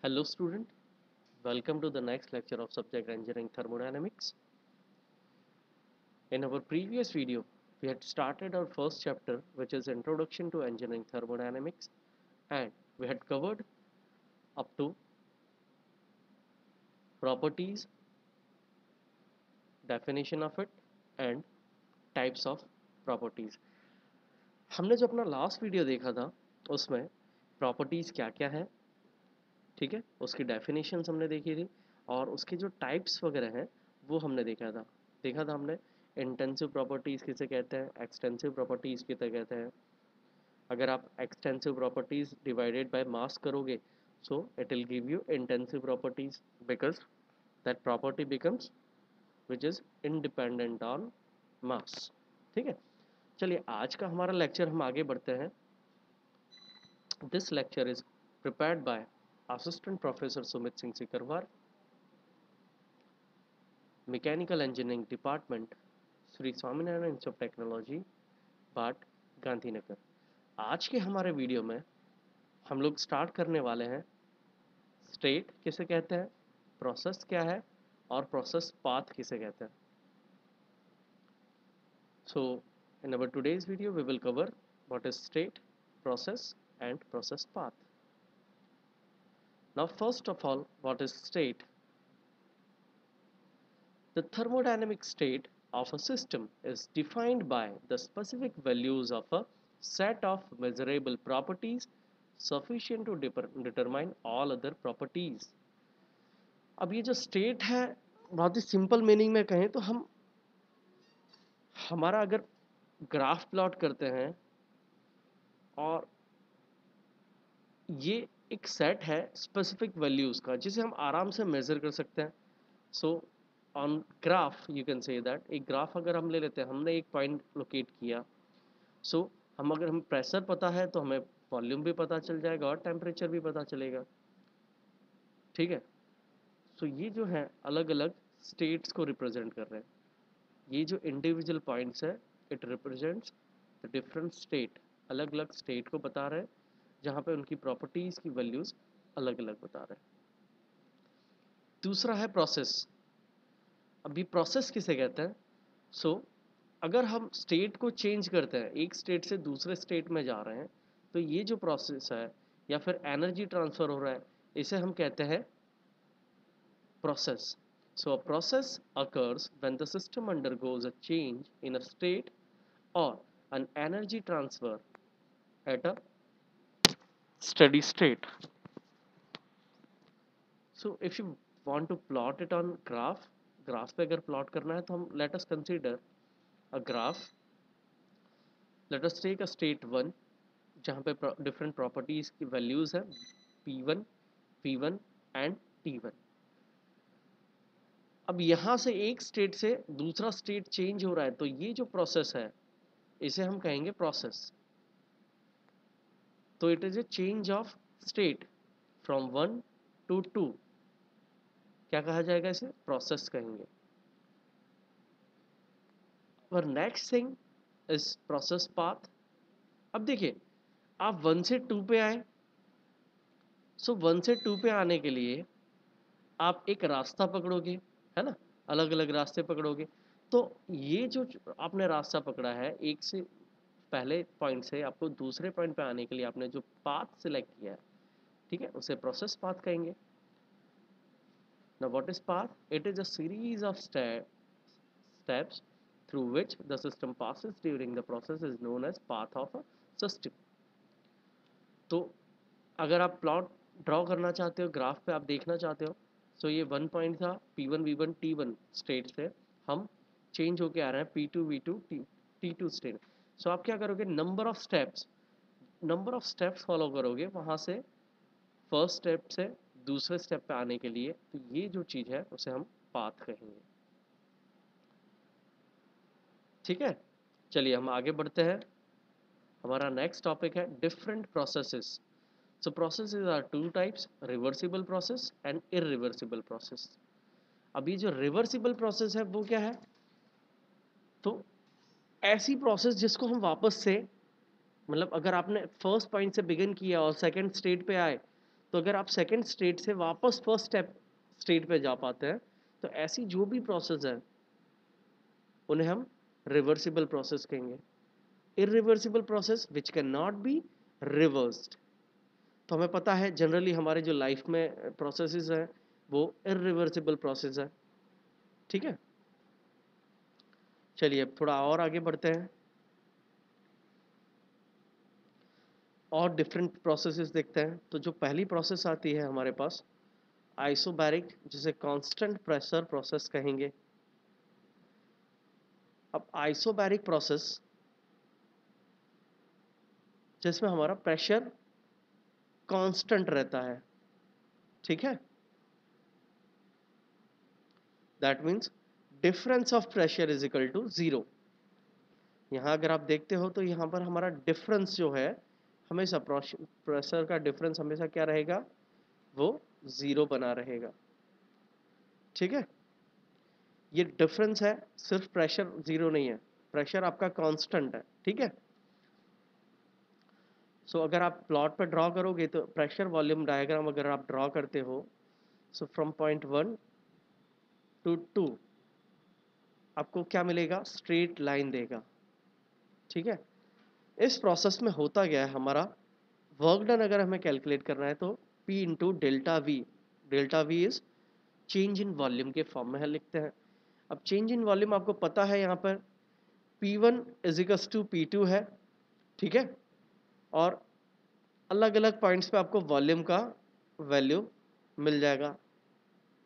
Hello student, welcome to the next lecture of subject engineering thermodynamics. In our previous video, we had started our first chapter which is introduction to engineering thermodynamics and we had covered up to properties, definition of it and types of properties. हमने जो अपना last video देखा था उसमें properties क्या क्या है, ठीक है, उसकी डेफिनेशंस हमने देखी थी और उसके जो टाइप्स वगैरह हैं वो हमने देखा था हमने इंटेंसिव प्रॉपर्टीज़ किसे कहते हैं, एक्सटेंसिव प्रॉपर्टीज़ किसे कहते हैं. अगर आप extensive properties divided by mass करोगे so it will give you intensive properties because that property becomes which is independent on mass. ठीक है, चलिए आज का हमारा लेक्चर हम आगे बढ़ते हैं. This lecture is prepared by Assistant Professor Sumit Singh Sikarwar, Mechanical Engineering Department, Shri Swaminarayan institute of technology, बाट, गांधीनगर. आज के हमारे वीडियो में हम लोग स्टार्ट करने वाले हैं स्टेट किसे कहते हैं, प्रोसेस क्या है और प्रोसेस पाथ किसे कहते हैं. So in our today's video we will cover what is state, process and process path. Now first of all, what is state? The thermodynamic state of a system is defined by the specific values of a set of measurable properties sufficient to determine all other properties. अब ये जो state है बहुत ही simple meaning में कहें तो हमारा अगर ग्राफ प्लॉट करते हैं और ये एक सेट है स्पेसिफिक वैल्यूज़ का जिसे हम आराम से मेज़र कर सकते हैं. So on graph you can say that एक ग्राफ अगर हम ले लेते हैं, हमने एक पॉइंट लोकेट किया. सो हम प्रेशर पता है तो हमें वॉल्यूम भी पता चल जाएगा और टेम्परेचर भी पता चलेगा. ठीक है, सो ये जो है अलग अलग स्टेट्स को रिप्रेजेंट कर रहे हैं. ये जो इंडिविजुअल पॉइंट्स है it represents the different state, अलग अलग स्टेट को बता रहे हैं जहाँ पे उनकी प्रॉपर्टीज़ की वैल्यूज़ अलग अलग बता रहे हैं. दूसरा है प्रोसेस. अभी प्रोसेस किसे कहते हैं? सो अगर हम स्टेट को चेंज करते हैं, एक स्टेट से दूसरे स्टेट में जा रहे हैं, तो ये जो प्रोसेस है या फिर एनर्जी ट्रांसफ़र हो रहा है इसे हम कहते हैं process. So a process occurs when the system undergoes a change in a state or an energy transfer at a steady state. So if you want to plot it on graph पे अगर plot करना है तो हम let us consider a graph. Let us take a state 1 जहाँ पे different properties की values है P1, P1 एंड T1. अब यहाँ से एक स्टेट से दूसरा स्टेट चेंज हो रहा है तो ये जो प्रोसेस है इसे हम कहेंगे प्रोसेस. तो it is a change of state from 1 to 2. क्या कहा जाएगा? इसे प्रोसेस कहेंगे. और next thing is process path. अब देखिए आप 1 से 2 पे आए. सो 1 से 2 पे आने के लिए आप एक रास्ता पकड़ोगे, है ना, अलग अलग रास्ते पकड़ोगे. तो ये जो आपने रास्ता पकड़ा है एक से पहले पॉइंट से आपको दूसरे पॉइंट पे आने के लिए आपने जो पाथ सिलेक्ट किया है, ठीक है, उसे प्रोसेस पाथ कहेंगे. Now what is path? It is a series of steps through which the system passes during the process is known as path of a system. तो अगर आप प्लॉट ड्रॉ करना चाहते हो, ग्राफ पे आप देखना चाहते हो, सो ये 1 पॉइंट था P1 V1 T1 स्टेट से हम चेंज होके आ रहे हैं P2 V2 T2 स्टेट. सो आप क्या करोगे? नंबर ऑफ स्टेप्स फॉलो करोगे वहाँ से फर्स्ट स्टेप से दूसरे स्टेप पे आने के लिए. तो ये जो चीज़ है उसे हम पाथ कहेंगे. ठीक है, चलिए हम आगे बढ़ते हैं. हमारा नेक्स्ट टॉपिक है different processes. So processes are two types, reversible process and irreversible process. अभी जो रिवर्सिबल प्रोसेस है वो क्या है? तो ऐसी प्रोसेस जिसको हम वापस से, मतलब अगर आपने फर्स्ट पॉइंट से बिगिन किया और सेकंड स्टेट पे आए तो अगर आप सेकेंड स्टेट से वापस फर्स्ट स्टेप स्टेट पे जा पाते हैं, तो ऐसी जो भी प्रोसेस है उन्हें हम रिवर्सिबल प्रोसेस कहेंगे। Irreversible process which can not be reversed. तो हमें पता है जनरली हमारे जो लाइफ में प्रोसेसेस हैं वो इरिवर्सिबल प्रोसेस है। ठीक है, चलिए अब थोड़ा और आगे बढ़ते हैं और डिफरेंट प्रोसेसेस देखते हैं। तो जो पहली प्रोसेस आती है हमारे पास आइसोबैरिक, जिसे कांस्टेंट प्रेशर प्रोसेस कहेंगे। अब आइसोबैरिक प्रोसेस जिसमें हमारा प्रेशर कांस्टेंट रहता है, ठीक है, that means difference of pressure is equal to zero. यहाँ अगर आप देखते हो तो यहाँ पर हमारा डिफरेंस जो है हमेशा प्रेशर का डिफरेंस हमेशा क्या रहेगा, वो जीरो बना रहेगा। ठीक है, ये डिफरेंस है, सिर्फ प्रेशर जीरो नहीं है, प्रेशर आपका कांस्टेंट है। ठीक है, सो अगर आप प्लॉट पर ड्रॉ करोगे तो प्रेशर वॉल्यूम डायग्राम अगर आप ड्रॉ करते हो, सो फ्रॉम पॉइंट 1 to 2 आपको क्या मिलेगा, स्ट्रेट लाइन देगा। ठीक है, इस प्रोसेस में होता गया है हमारा वर्क डन अगर हमें कैलकुलेट करना है तो P into delta we, delta we is change in volume के फॉर्म में है लिखते हैं। अब चेंज इन वॉल्यूम आपको पता है यहाँ पर P1 इजिकल्स टू P2 है। ठीक है, और अलग अलग पॉइंट्स पे आपको वॉल्यूम का वैल्यू मिल जाएगा।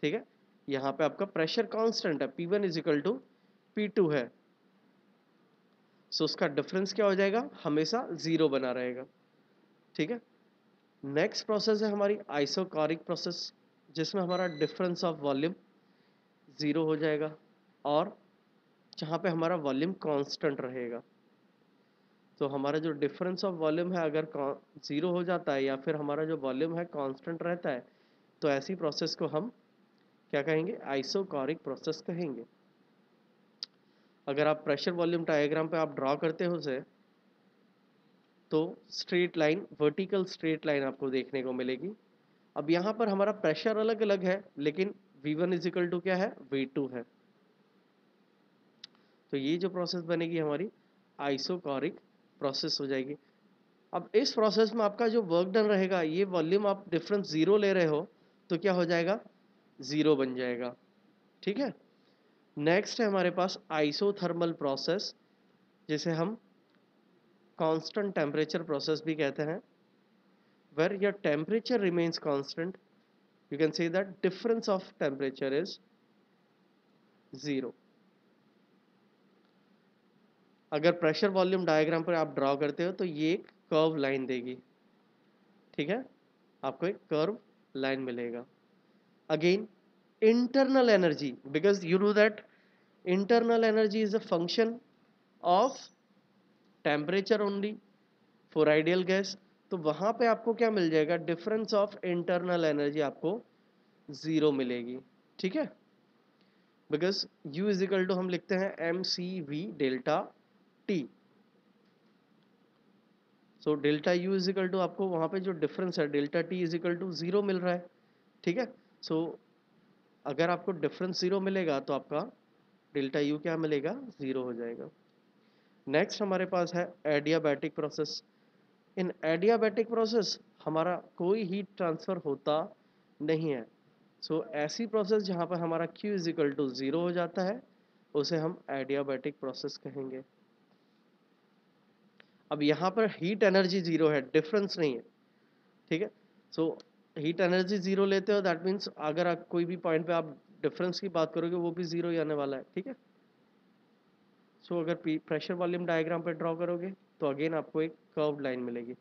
ठीक है, यहाँ पे आपका प्रेशर कांस्टेंट है, P1 इजिकल टू P2 है, सो उसका डिफरेंस क्या हो जाएगा, हमेशा जीरो बना रहेगा। ठीक है, नेक्स्ट प्रोसेस है हमारी आइसोकोरिक प्रोसेस, जिसमें हमारा डिफरेंस ऑफ वॉल्यूम जीरो हो जाएगा और जहाँ पे हमारा वॉल्यूम कांस्टेंट रहेगा। तो हमारा जो डिफरेंस ऑफ वॉल्यूम है अगर जीरो हो जाता है या फिर हमारा जो वॉल्यूम है कांस्टेंट रहता है, तो ऐसी प्रोसेस को हम क्या कहेंगे, आइसोकोरिक प्रोसेस कहेंगे। अगर आप प्रेशर वॉल्यूम डायग्राम पे आप ड्रॉ करते हो उसे, तो straight line, vertical straight line आपको देखने को मिलेगी। अब यहाँ पर हमारा प्रेशर अलग अलग है, लेकिन V1 इजिकल टू क्या है, V2 है। तो ये जो प्रोसेस बनेगी हमारी आइसोकोरिक प्रोसेस हो जाएगी। अब इस प्रोसेस में आपका जो वर्क डन रहेगा, ये वॉल्यूम आप डिफरेंस जीरो ले रहे हो तो क्या हो जाएगा, जीरो बन जाएगा। ठीक है, नेक्स्ट है हमारे पास आइसोथर्मल प्रोसेस, जिसे हम कांस्टेंट टेम्परेचर प्रोसेस भी कहते हैं। where your temperature remains constant, you can say that difference of temperature is zero। अगर प्रेशर वॉल्यूम डायग्राम पर आप ड्रॉ करते हो तो ये एक कर्व लाइन देगी। ठीक है, आपको एक कर्व लाइन मिलेगा। Again internal energy, because you know that internal energy is a function of temperature only for ideal gas. तो वहां पे आपको क्या मिल जाएगा, डिफरेंस ऑफ इंटरनल एनर्जी आपको जीरो मिलेगी। ठीक है, because U is equal to हम लिखते हैं mcv delta T. So delta U is equal to आपको वहां पे जो डिफरेंस है delta T is equal to zero मिल रहा है। ठीक है, सो अगर आपको डिफरेंस जीरो मिलेगा तो आपका डेल्टा U क्या मिलेगा, जीरो हो जाएगा। नेक्स्ट हमारे पास है एडियाबैटिक प्रोसेस। इन एडियाबैटिक प्रोसेस हमारा कोई हीट ट्रांसफर होता नहीं है। सो ऐसी प्रोसेस जहाँ पर हमारा Q is equal to zero हो जाता है उसे हम एडियाबैटिक प्रोसेस कहेंगे। अब यहाँ पर हीट एनर्जी जीरो है, डिफरेंस नहीं है। ठीक है, सो हीट एनर्जी जीरो लेते हो, दैट मीन्स अगर आप कोई भी पॉइंट पे आप डिफरेंस की बात करोगे वो भी जीरो ही आने वाला है। ठीक है, सो अगर प्रेशर वॉल्यूम डायग्राम पे ड्रॉ करोगे तो अगेन आपको एक कर्व लाइन मिलेगी,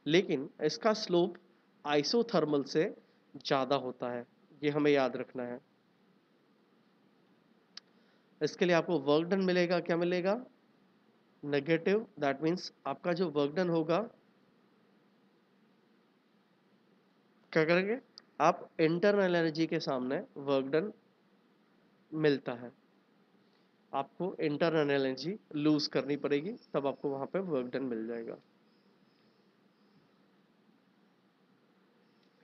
लेकिन इसका स्लोप आइसोथर्मल से ज़्यादा होता है, ये हमें याद रखना है। इसके लिए आपको वर्क डन मिलेगा, क्या मिलेगा, नेगेटिव। दैट मीन्स आपका जो वर्क डन होगा, क्या करेंगे आप, इंटरनल एनर्जी के सामने वर्क डन मिलता है, आपको इंटरनल एनर्जी लूज करनी पड़ेगी तब आपको वहां पे वर्क डन मिल जाएगा।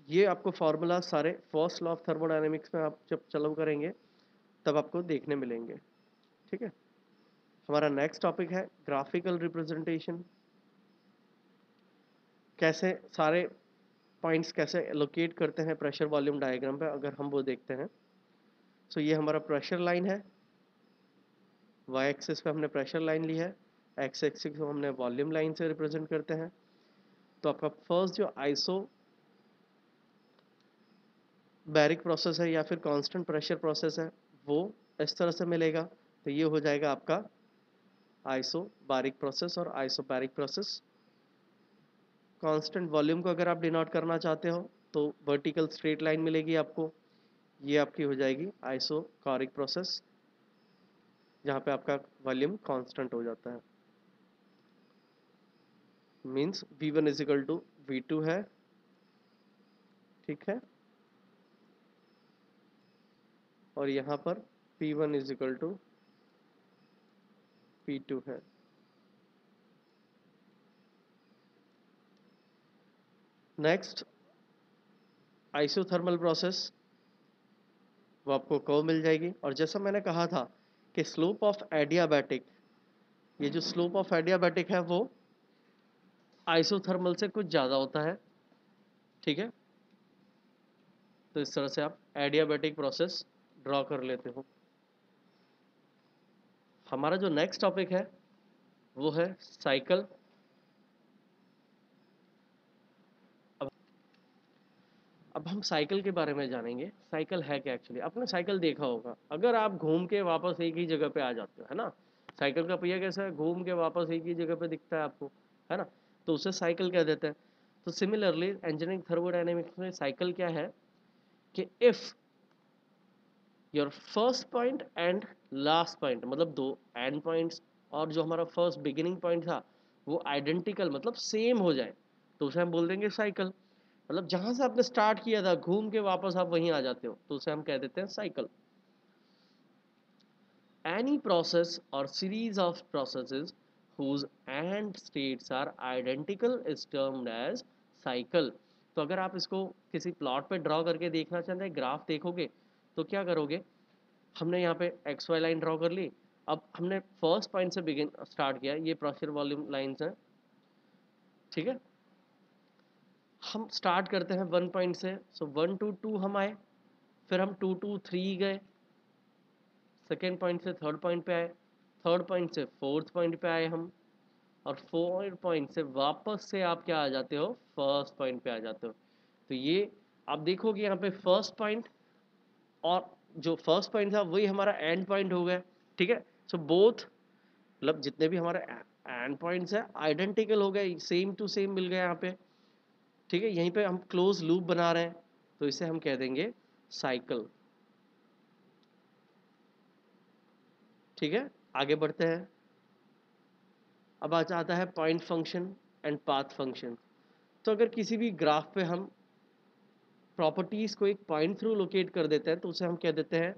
ये आपको फार्मूला सारे फर्स्ट लॉ ऑफ थर्मोडायनेमिक्स में आप जब चालू करेंगे तब आपको देखने मिलेंगे। ठीक है, हमारा नेक्स्ट टॉपिक है ग्राफिकल रिप्रेजेंटेशन। कैसे सारे पॉइंट्स कैसे लोकेट करते हैं प्रेशर वॉल्यूम डायग्राम पे, अगर हम वो देखते हैं। सो ये हमारा प्रेशर लाइन है, वाई एक्सिस पे हमने प्रेशर लाइन ली है, एक्स एक्सिस को हमने वॉल्यूम लाइन से रिप्रेजेंट करते हैं। तो आपका फर्स्ट जो आइसो बैरिक प्रोसेस है या फिर कांस्टेंट प्रेशर प्रोसेस है वो इस तरह से मिलेगा। तो ये हो जाएगा आपका आइसो बारिक प्रोसेस और isobaric process. Constant volume को अगर आप डिनोट करना चाहते हो तो वर्टिकल स्ट्रेट लाइन मिलेगी आपको, ये आपकी हो जाएगी आइसोकोरिक प्रोसेस, जहाँ पे आपका वॉल्यूम कांस्टेंट हो जाता है। Means V1 is equal to V2 है। ठीक है, और यहाँ पर P1 is equal to P2 है। नेक्स्ट आइसोथर्मल प्रोसेस, वो आपको कर्व मिल जाएगी। और जैसा मैंने कहा था कि स्लोप ऑफ एडियाबैटिक, ये जो स्लोप ऑफ एडियाबैटिक है वो आइसोथर्मल से कुछ ज़्यादा होता है। ठीक है, तो इस तरह से आप एडियाबैटिक प्रोसेस ड्रॉ कर लेते हो। हमारा जो नेक्स्ट टॉपिक है वो है साइकिल। अब अब हम साइकिल के बारे में जानेंगे। साइकिल है क्या एक्चुअली? आपने साइकिल देखा होगा, अगर आप घूम के वापस एक ही जगह पे आ जाते हो, है ना। साइकिल का पहिया कैसा है, घूम के वापस एक ही जगह पे दिखता है आपको, है ना। तो उसे साइकिल कह देते हैं। तो सिमिलरली इंजीनियरिंग थर्मोडायनेमिक्स में साइकिल क्या है कि if your first point and last point, मतलब दो एंड पॉइंट्स और जो हमारा फर्स्ट बिगिनिंग पॉइंट था वो आइडेंटिकल मतलब सेम हो जाए तो उसे हम बोल देंगे साइकिल। मतलब जहां से आपने स्टार्ट किया था घूम के वापस आप वहीं आ जाते हो तो उसे हम कह देते हैं साइकिल। एनी प्रोसेस और series of processes whose end states are identical is termed as cycle। तो अगर आप इसको किसी प्लॉट पे ड्रॉ करके देखना चाहते हैं, ग्राफ देखोगे तो क्या करोगे, हमने यहाँ पे एक्स वाई लाइन ड्रॉ कर ली। अब हमने फर्स्ट पॉइंट से बिगिन स्टार्ट किया, ये प्रेशर वॉल्यूम लाइंस हैं। ठीक है, हम स्टार्ट करते हैं वन पॉइंट से। सो वन टू टू हम आए, फिर हम टू टू थ्री गए, सेकेंड पॉइंट से थर्ड पॉइंट पे आए, थर्ड पॉइंट से फोर्थ पॉइंट पे आए हम, और फोर्थ पॉइंट से वापस से आप क्या आ जाते हो, फर्स्ट पॉइंट पे आ जाते हो। तो ये आप देखोगे यहाँ पे फर्स्ट पॉइंट और जो फर्स्ट पॉइंट था वही हमारा एंड पॉइंट हो गया। ठीक है, सो बोथ मतलब जितने भी हमारे एंड पॉइंट्स है आइडेंटिकल हो गए, सेम टू सेम मिल गए यहाँ पे। ठीक है, यहीं पे हम क्लोज लूप बना रहे हैं तो इसे हम कह देंगे साइकिल। ठीक है, आगे बढ़ते हैं। अब आ जाता है point function and path function. तो अगर किसी भी ग्राफ पे हम प्रॉपर्टीज को एक पॉइंट थ्रू लोकेट कर देते हैं तो उसे हम कह देते हैं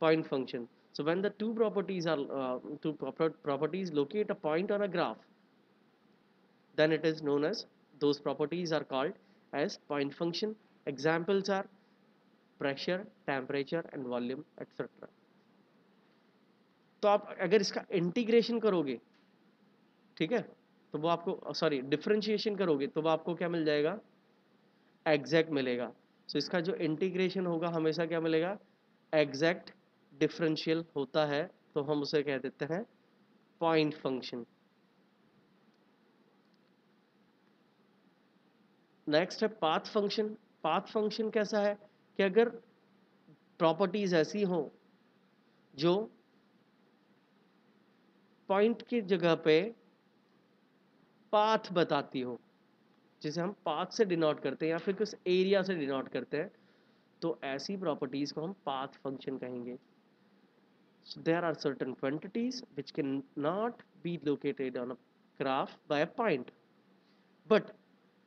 point function. So when the two properties locate a point on a graph, then it is known as, those properties are called as point function. Examples are pressure, temperature and volume etc. तो आप अगर इसका integration करोगे, ठीक है, तो वो आपको सॉरी डिफरेंशिएशन करोगे तो वो आपको क्या मिल जाएगा, एग्जैक्ट मिलेगा। सो इसका जो इंटीग्रेशन होगा हमेशा क्या मिलेगा, एग्जैक्ट डिफरेंशियल होता है, तो हम उसे कह देते हैं पॉइंट फंक्शन। नेक्स्ट है पाथ फंक्शन। पाथ फंक्शन कैसा है कि अगर प्रॉपर्टीज ऐसी हो जो पॉइंट की जगह पे पाथ बताती हो, जिसे हम पाथ से डिनोट करते हैं या फिर किस एरिया से डिनोट करते हैं, तो ऐसी प्रॉपर्टीज को हम पाथ फंक्शन कहेंगे। So there are certain quantities which can not be located on a graph by a point, but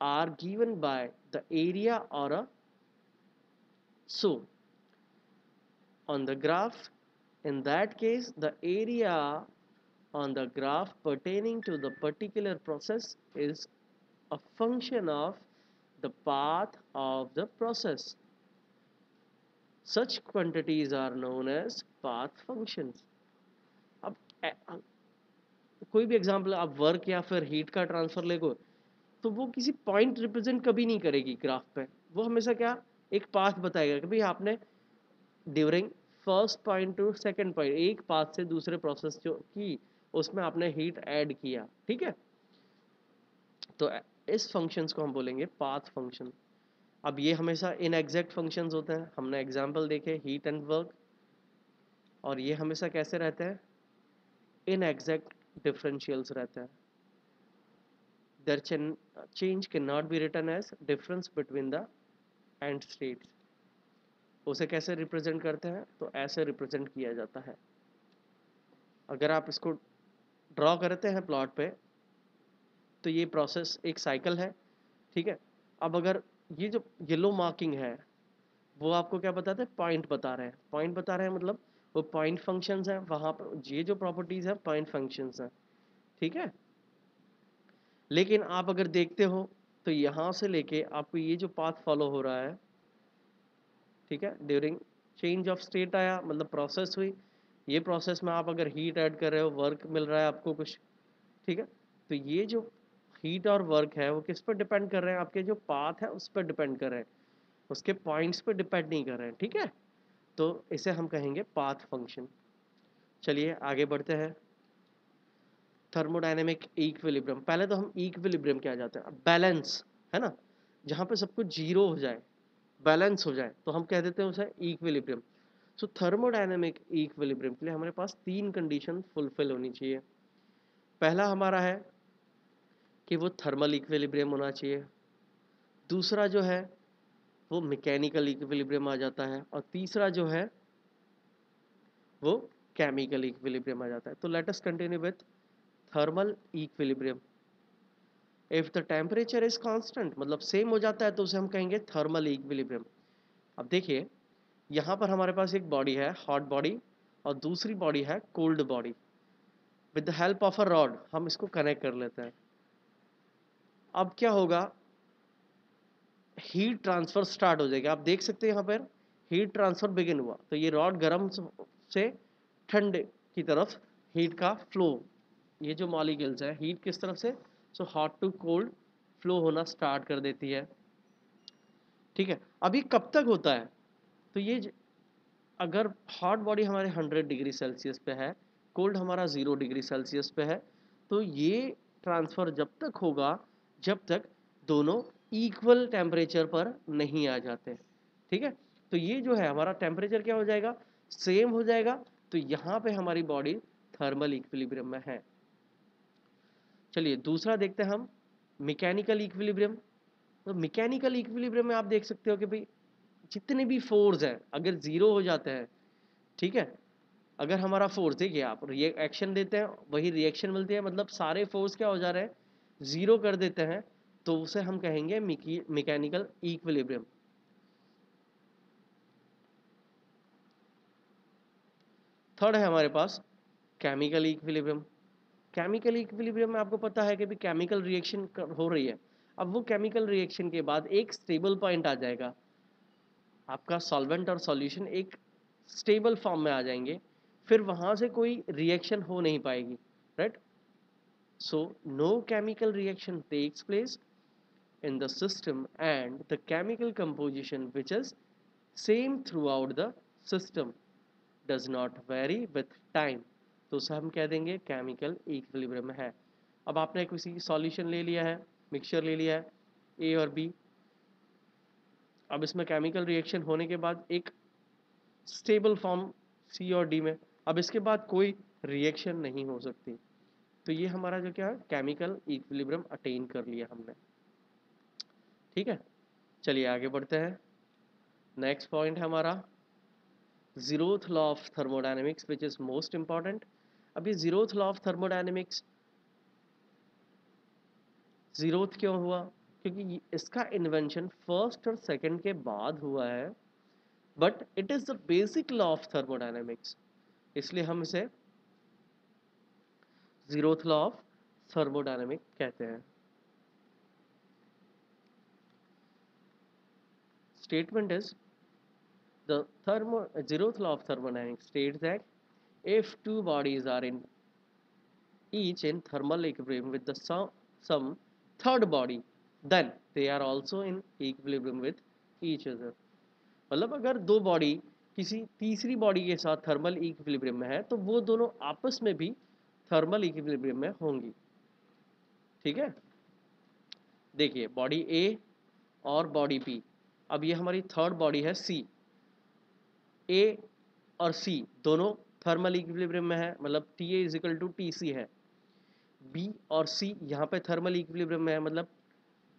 are given by the area or a, so on the graph, in that case the area on the graph pertaining to the particular process is a function of the path of the process. Such quantities are known as path functions. अब कोई भी example आप work या फिर heat का transfer ले गो, तो वो किसी पॉइंट रिप्रेजेंट कभी नहीं करेगी ग्राफ पे। वो हमेशा क्या, एक पाथ बताएगा कि भाई आपने during first point two second point एक पाथ से दूसरे प्रोसेस जो की, उसमें आपने हीट ऐड किया, ठीक है। तो इस फंक्शंस को हम बोलेंगे पाथ फंक्शन। अब ये हमेशा इनएग्जैक्ट फंक्शंस होते हैं, हमने एग्जांपल देखे हीट एंड वर्क, और ये हमेशा कैसे रहते हैं, इनएग्जैक्ट डिफरेंशियल्स रहते हैं। their change cannot be written as difference between the end states। उसे कैसे रिप्रेजेंट करते हैं, तो ऐसे रिप्रेजेंट किया जाता है। अगर आप इसको ड्रॉ करते हैं प्लॉट पे, तो ये प्रोसेस एक साइकिल है, ठीक है। अब अगर ये जो येलो मार्किंग है, वो आपको क्या बताते हैं, पॉइंट बता रहे हैं। पॉइंट बता रहे हैं मतलब वो पॉइंट फंक्शंस हैं, वहाँ पर ये जो प्रॉपर्टीज है पॉइंट फंक्शंस हैं, ठीक है। लेकिन आप अगर देखते हो तो यहाँ से लेके आपको ये जो पाथ फॉलो हो रहा है, ठीक है, ड्यूरिंग चेंज ऑफ स्टेट आया मतलब प्रोसेस हुई, ये प्रोसेस में आप अगर हीट ऐड कर रहे हो, वर्क मिल रहा है आपको कुछ, ठीक है। तो ये जो हीट और वर्क है वो किस पर डिपेंड कर रहे हैं, आपके जो पाथ है उस पर डिपेंड कर रहे हैं, उसके पॉइंट्स पर डिपेंड नहीं कर रहे हैं, ठीक है। तो इसे हम कहेंगे पाथ फंक्शन। चलिए आगे बढ़ते हैं। थर्मोडायनेमिक इक्विलिब्रियम, पहले तो हम इक्विलिब्रियम क्या जाते हैं, बैलेंस है ना, जहाँ पे सब कुछ जीरो हो जाए, बैलेंस हो जाए, तो हम कह देते हैं उसे इक्विलिब्रियम। सो थर्मोडायनेमिक इक्विलिब्रियम के लिए हमारे पास तीन कंडीशन फुलफिल होनी चाहिए। पहला हमारा है कि वो थर्मल इक्विलिब्रियम होना चाहिए, दूसरा जो है वो मैकेनिकल इक्विलिब्रियम आ जाता है, और तीसरा जो है वो केमिकल इक्विलिब्रियम आ जाता है। तो let us continue with thermal equilibrium. If the temperature is constant मतलब सेम हो जाता है, तो उसे हम कहेंगे थर्मल इक्विलिब्रियम। अब देखिए यहाँ पर हमारे पास एक बॉडी है हॉट बॉडी, और दूसरी बॉडी है cold body. With the help of a rod हम इसको कनेक्ट कर लेते हैं। अब क्या होगा, हीट ट्रांसफर स्टार्ट हो जाएगा। आप देख सकते हैं यहाँ पर हीट ट्रांसफर बिगिन हुआ, तो ये रॉड गर्म से ठंडे की तरफ हीट का फ्लो, ये जो मॉलिक्यूल्स है हीट किस तरफ से, so hot to cold flow होना स्टार्ट कर देती है, ठीक है। अभी कब तक होता है, तो ये अगर हॉट बॉडी हमारे 100 डिग्री सेल्सियस पे है, कोल्ड हमारा 0 डिग्री सेल्सियस पे है, तो ये ट्रांसफ़र जब तक होगा जब तक दोनों इक्वल टेम्परेचर पर नहीं आ जाते, ठीक है। तो ये जो है हमारा टेम्परेचर क्या हो जाएगा, सेम हो जाएगा, तो यहाँ पे हमारी बॉडी थर्मल इक्विलिब्रियम में है। चलिए दूसरा देखते हैं हम, मैकेनिकल इक्विलिब्रियम। तो मैकेनिकल इक्विलिब्रियम में आप देख सकते हो कि भाई जितने भी फोर्स हैं अगर जीरो हो जाते हैं, ठीक है, अगर हमारा फोर्स देखिए आप रिएक्शन देते हैं वही रिएक्शन मिलती है, मतलब सारे फोर्स क्या हो जा रहे हैं, जीरो कर देते हैं, तो उसे हम कहेंगे मैकेनिकल इक्विलिब्रियम। थर्ड है हमारे पास केमिकल इक्विलिब्रियम। केमिकल इक्विलिब्रियम में आपको पता है कि भी केमिकल रिएक्शन हो रही है, अब वो केमिकल रिएक्शन के बाद एक स्टेबल पॉइंट आ जाएगा, आपका सॉल्वेंट और सॉल्यूशन एक स्टेबल फॉर्म में आ जाएंगे, फिर वहां से कोई रिएक्शन हो नहीं पाएगी, right. So no chemical reaction takes place in the system and the chemical composition which is same throughout the system does not vary with time। तो उसे हम कह देंगे केमिकल इक्विलिब्रियम है। अब आपने किसी सॉल्यूशन ले लिया है, मिक्सचर ले लिया है ए और बी, अब इसमें केमिकल रिएक्शन होने के बाद एक स्टेबल फॉर्म सी और डी में, अब इसके बाद कोई रिएक्शन नहीं हो सकती, तो ये हमारा जो क्या है केमिकल इक्विलिब्रियम अटेन कर लिया हमने, ठीक है। चलिए आगे बढ़ते हैं। नेक्स्ट पॉइंट है हमारा zeroth law of thermodynamics which is most important. अभी zeroth law of thermodynamics zeroth क्यों हुआ, क्योंकि इसका इन्वेंशन फर्स्ट और सेकंड के बाद हुआ है, but it is the basic law of thermodynamics, इसलिए हम इसे जीरोथ लॉ ऑफ थर्मोडायनेमिक कहते हैं। statement is the zeroth law of thermodynamics states that if two bodies are in each in thermal equilibrium with the some third body, then they are also in equilibrium with each other. मतलब अगर दो body किसी तीसरी body के साथ thermal equilibrium में है तो वो दोनों आपस में भी थर्मल इक्विलिब्रियम में होंगी. ठीक है, देखिए बॉडी ए और बॉडी बी. अब ये हमारी थर्ड बॉडी है सी. ए और सी दोनों थर्मल इक्विलिब्रियम में है, मतलब T A is equal to T C है. बी और सी यहाँ पे थर्मल इक्विलिब्रियम में है, मतलब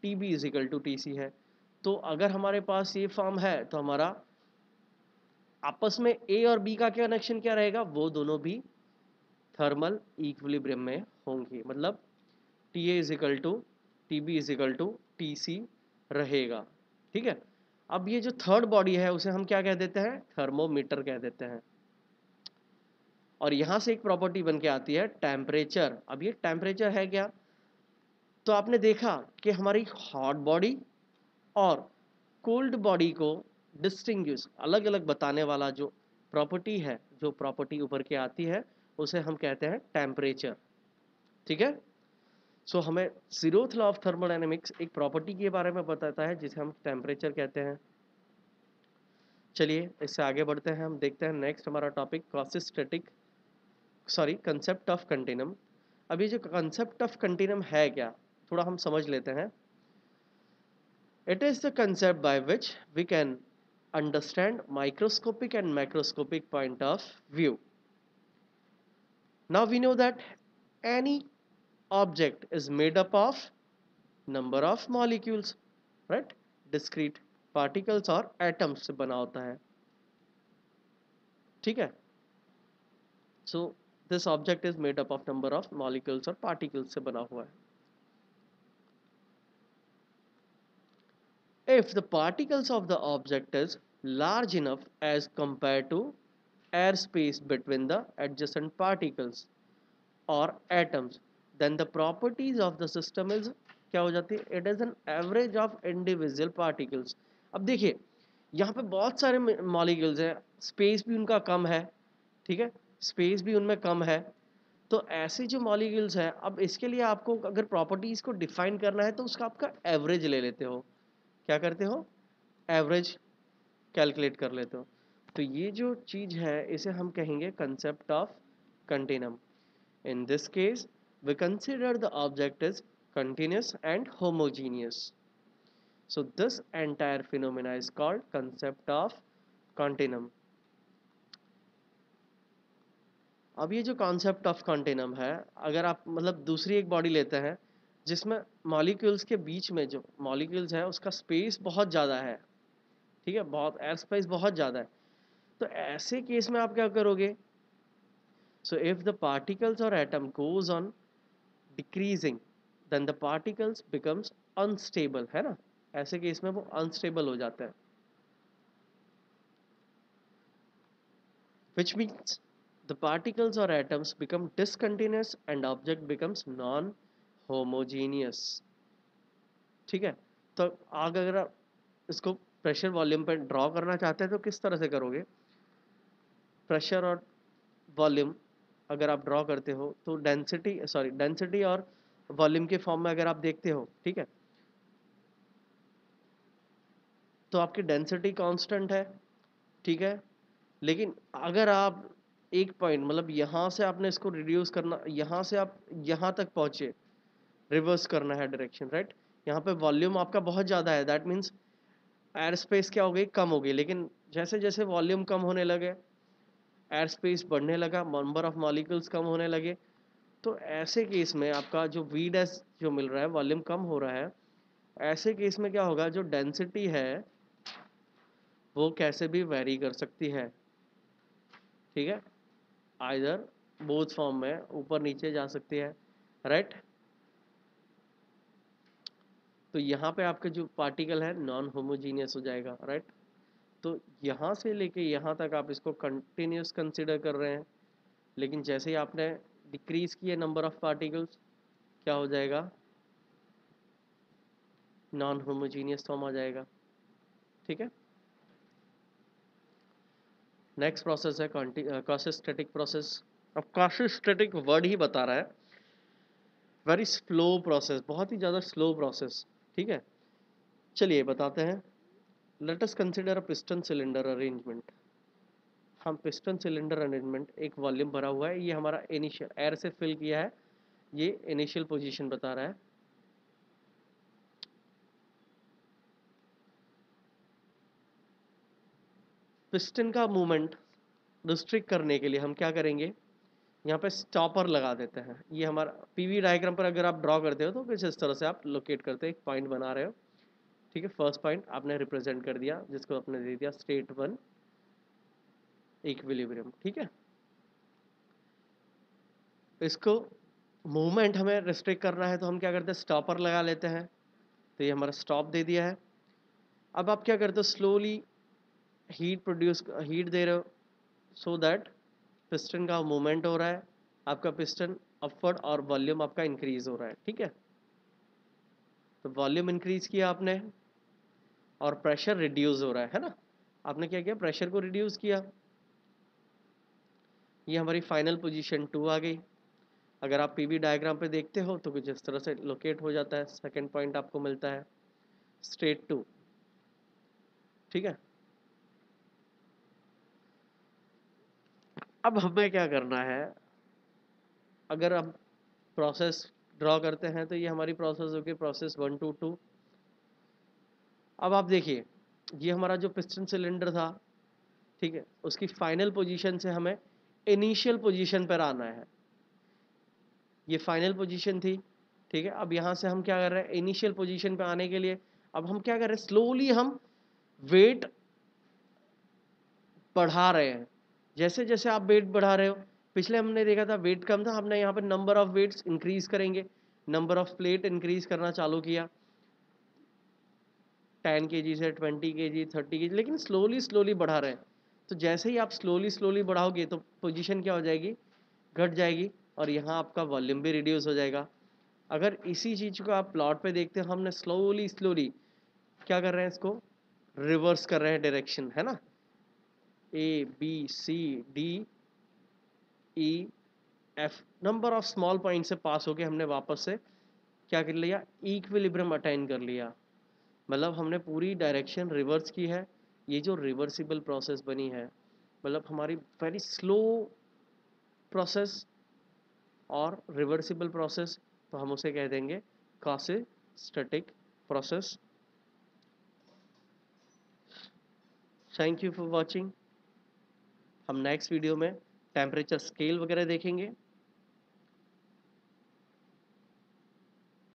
T B is equal to T C है. तो अगर हमारे पास ये फॉर्म है तो हमारा आपस में ए और बी का क्या कनेक्शन क्या रहेगा, वो दोनों भी थर्मल इक्विलिब्रियम में होंगे. मतलब T A is equal to T B is equal to T C रहेगा. ठीक है, अब ये जो थर्ड बॉडी है उसे हम क्या कह देते हैं, थर्मोमीटर कह देते हैं. और यहां से एक प्रॉपर्टी बन के आती है टेम्परेचर. अब ये टेम्परेचर है क्या, तो आपने देखा कि हमारी हॉट बॉडी और कोल्ड बॉडी को डिस्टिंग्विश अलग अलग बताने वाला जो प्रॉपर्टी है, जो प्रॉपर्टी उभर के आती है उसे हम कहते हैं टेम्परेचर. ठीक है, सो हमें जीरोथ लॉ ऑफ थर्मोडायनेमिक्स एक प्रॉपर्टी के बारे में बताता है जिसे हम टेम्परेचर कहते हैं. चलिए इससे आगे बढ़ते हैं, हम देखते हैं नेक्स्ट हमारा टॉपिक कंसेप्ट ऑफ कंटिन्यूम. अब ये जो कंसेप्ट ऑफ कंटिन्यूम है क्या, थोड़ा हम समझ लेते हैं. It is the concept by which we can understand microscopic and macroscopic point of view. Now we know that any object is made up of number of molecules, right? Discrete particles और atoms से बना होता है. ठीक है, so this object is made up of number of molecules और particles से बना हुआ है. If the particles of the object is large enough as compared to airspace between the adjacent particles or atoms, then the properties of the system is क्या हो जाती है, it is an average of individual particles. अब देखिए यहाँ पे बहुत सारे मॉलिक्यूल्स हैं, स्पेस भी उनका कम है. ठीक है, स्पेस भी उनमें कम है. तो ऐसे जो मॉलिक्यूल्स हैं, अब इसके लिए आपको अगर प्रॉपर्टीज को डिफाइन करना है तो उसका आपका एवरेज ले लेते हो. क्या करते हो, एवरेज कैलकुलेट कर लेते हो. तो ये जो चीज़ है इसे हम कहेंगे concept of continuum. In this case we consider the object is continuous and homogeneous. So this entire phenomena is called concept of continuum. अब ये जो कॉन्सेप्ट ऑफ कंटिन्यूम है, अगर आप मतलब दूसरी एक बॉडी लेते हैं जिसमें मॉलिक्यूल्स के बीच में जो मॉलिक्यूल्स है उसका स्पेस बहुत ज़्यादा है. ठीक है, बहुत एयर स्पेस बहुत ज़्यादा है. तो ऐसे केस में आप क्या करोगे, सो इफ द पार्टिकल्स और atom goes on decreasing then the particles becomes unstable, है ना. ऐसे केस में वो अनस्टेबल हो जाता है, which means the particles or atoms become discontinuous and object becomes non homogeneous. ठीक है, तो आगे अगर आप इसको प्रेशर वॉल्यूम पर ड्रॉ करना चाहते हैं तो किस तरह से करोगे, प्रेशर और वॉल्यूम अगर आप ड्रॉ करते हो तो डेंसिटी और वॉल्यूम के फॉर्म में अगर आप देखते हो, ठीक है, तो आपकी डेंसिटी कांस्टेंट है. ठीक है, लेकिन अगर आप एक पॉइंट मतलब यहाँ से आपने इसको रिड्यूस करना, यहाँ से आप यहाँ तक पहुँचे, रिवर्स करना है डायरेक्शन, राइट. यहाँ पे वॉल्यूम आपका बहुत ज़्यादा है, दैट मीन्स एयर स्पेस क्या हो गई, कम हो गई. लेकिन जैसे जैसे वॉल्यूम कम होने लगे, एयर स्पेस बढ़ने लगा, नंबर ऑफ मॉलिक्यूल्स कम होने लगे. तो ऐसे केस में आपका जो वी डैश जो मिल रहा है, वॉल्यूम कम हो रहा है, ऐसे केस में क्या होगा, जो डेंसिटी है वो कैसे भी वेरी कर सकती है. ठीक है, आइदर बोथ फॉर्म में ऊपर नीचे जा सकती है, राइट. तो यहाँ पे आपका जो पार्टिकल है नॉन होमोजीनियस हो जाएगा, राइट. तो यहाँ से लेके यहाँ तक आप इसको कंटिन्यूस कंसिडर कर रहे हैं, लेकिन जैसे ही आपने डिक्रीज किए नंबर ऑफ पार्टिकल्स, क्या हो जाएगा, नॉन होमोजीनियस फॉर्म आ जाएगा. ठीक है, नेक्स्ट प्रोसेस है क्वासिस्टेटिक प्रोसेस। अब क्वासिस्टेटिक वर्ड ही बता रहा है, वेरी स्लो प्रोसेस, बहुत ही ज़्यादा स्लो प्रोसेस। ठीक है, चलिए बताते हैं। Let us consider a piston cylinder arrangement. हम पिस्टन सिलेंडर अरेंजमेंट, एक वॉल्यूम भरा हुआ है, ये हमारा इनिशियल एयर से फिल किया है, ये इनिशियल पोजीशन बता रहा है। पिस्टन का मूवमेंट रिस्ट्रिक्ट करने के लिए हम क्या करेंगे, यहाँ पे स्टॉपर लगा देते हैं। ये हमारा पीवी डायग्राम पर अगर आप ड्रॉ करते हो तो कुछ इस तरह से आप लोकेट करते हो, एक पॉइंट बना रहे हो। ठीक है, फर्स्ट पॉइंट आपने रिप्रेजेंट कर दिया, जिसको आपने दे दिया स्टेट 1 इक्विलिब्रियम। ठीक है, इसको मूवमेंट हमें रिस्ट्रिक्ट करना है तो हम क्या करते हैं, स्टॉपर लगा लेते हैं। तो ये हमारा स्टॉप दे दिया है। अब आप क्या करते हो, स्लोली हीट दे रहे हो, सो दैट पिस्टन का मूवमेंट हो रहा है, आपका पिस्टन अपवर्ड और वॉल्यूम आपका इंक्रीज हो रहा है। ठीक है, तो वॉल्यूम इंक्रीज किया आपने और प्रेशर रिड्यूस हो रहा है ना। आपने क्या किया, प्रेशर को रिड्यूस किया। ये हमारी फाइनल पोजीशन 2 आ गई। अगर आप पीवी डायग्राम पे देखते हो तो कुछ इस तरह से लोकेट हो जाता है, सेकंड पॉइंट आपको मिलता है स्टेट 2। ठीक है, अब हमें क्या करना है, अगर हम प्रोसेस ड्रॉ करते हैं तो ये हमारी प्रोसेस होगी प्रोसेस 1 to 2। अब आप देखिए, ये हमारा जो पिस्टन सिलेंडर था, ठीक है, उसकी फाइनल पोजीशन से हमें इनिशियल पोजीशन पर आना है। ये फाइनल पोजीशन थी। ठीक है, अब यहाँ से हम क्या कर रहे हैं, इनिशियल पोजीशन पे आने के लिए अब हम क्या कर रहे हैं, स्लोली हम वेट बढ़ा रहे हैं। जैसे जैसे आप वेट बढ़ा रहे हो, पिछले हमने देखा था वेट कम था, हमने यहाँ पे नंबर ऑफ वेट्स इंक्रीज करेंगे, नंबर ऑफ प्लेट इंक्रीज करना चालू किया, 10 kg से 20 kg, 30 kg, लेकिन स्लोली स्लोली बढ़ा रहे हैं। तो जैसे ही आप स्लोली स्लोली बढ़ाओगे तो पोजीशन क्या हो जाएगी, घट जाएगी, और यहाँ आपका वॉल्यूम भी रिड्यूस हो जाएगा। अगर इसी चीज़ को आप प्लॉट पे देखते हो, हमने स्लोली स्लोली क्या कर रहे हैं, इसको रिवर्स कर रहे हैं डायरेक्शन, है ना। ABCDEF number of small point से पास होके हमने वापस से क्या कर लिया, इक्विलिब्रियम अटेन कर लिया। मतलब हमने पूरी डायरेक्शन रिवर्स की है। ये जो रिवर्सिबल प्रोसेस बनी है, मतलब हमारी वेरी स्लो प्रोसेस और रिवर्सिबल प्रोसेस, तो हम उसे कह देंगे quasi-static process. Thank you for watching. हम नेक्स्ट वीडियो में टेम्परेचर स्केल वगैरह देखेंगे।